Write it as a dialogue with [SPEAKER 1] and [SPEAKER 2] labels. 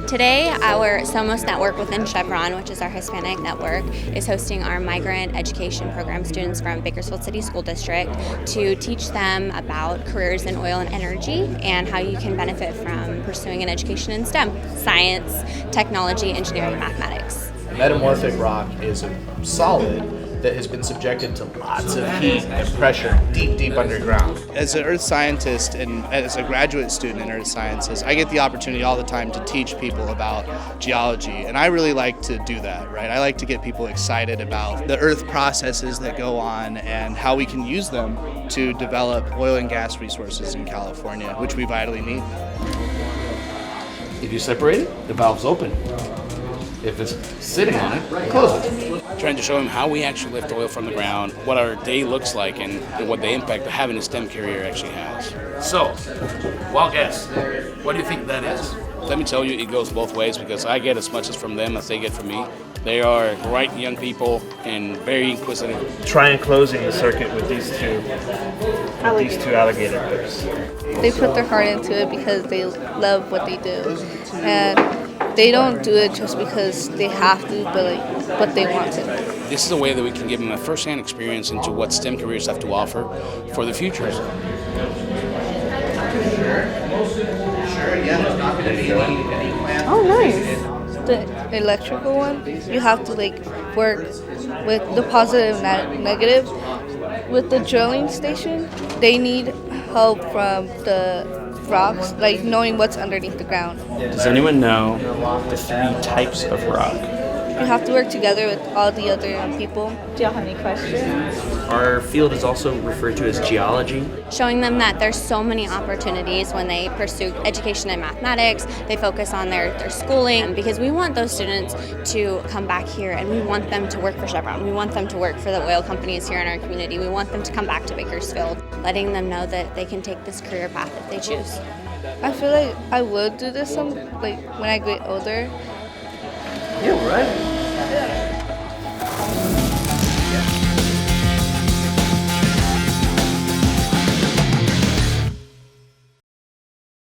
[SPEAKER 1] Today, our Somos network within Chevron, which is our Hispanic network, is hosting our migrant education program students from Bakersfield City School District to teach them about careers in oil and energy and how you can benefit from pursuing an education in STEM, science, technology, engineering, and mathematics.
[SPEAKER 2] Metamorphic rock is a solid that has been subjected to lots of heat and pressure deep underground.
[SPEAKER 3] As an earth scientist and as a graduate student in earth sciences, I get the opportunity all the time to teach people about geology, and I really like to do that, right? I like to get people excited about the earth processes that go on and how we can use them to develop oil and gas resources in California, which we vitally need.
[SPEAKER 4] If you separate it, the valve's open. If it's sitting on it, close it.
[SPEAKER 5] Trying to show them how we actually lift oil from the ground, what our day looks like, and what the impact of having a STEM career actually has.
[SPEAKER 4] So, wild guess, what do you think that is?
[SPEAKER 5] Let me tell you, it goes both ways because I get as much as from them as they get from me. They are bright young people and very inquisitive.
[SPEAKER 6] Try and closing the circuit with these two alligator clips.
[SPEAKER 7] They put their heart into it because they love what they do, and they don't do it just because they have to, but they want to.
[SPEAKER 5] This is a way that we can give them a first-hand experience into what STEM careers have to offer for the future.
[SPEAKER 2] Sure, yeah, there's not going to be any plans.
[SPEAKER 7] Oh, nice. The electrical one, you have to work with the positive and negative. With the drilling station, they need help from the rocks, knowing what's underneath the ground.
[SPEAKER 8] Does anyone know the 3 types of rock?
[SPEAKER 7] You have to work together with all the other people.
[SPEAKER 9] Do y'all have any questions?
[SPEAKER 8] Our field is also referred to as geology.
[SPEAKER 1] Showing them that there's so many opportunities when they pursue education in mathematics, they focus on their schooling, because we want those students to come back here and we want them to work for Chevron. We want them to work for the oil companies here in our community. We want them to come back to Bakersfield, letting them know that they can take this career path if they choose.
[SPEAKER 7] I feel like I would do this when I get older.
[SPEAKER 2] Yeah, right.
[SPEAKER 7] Yeah.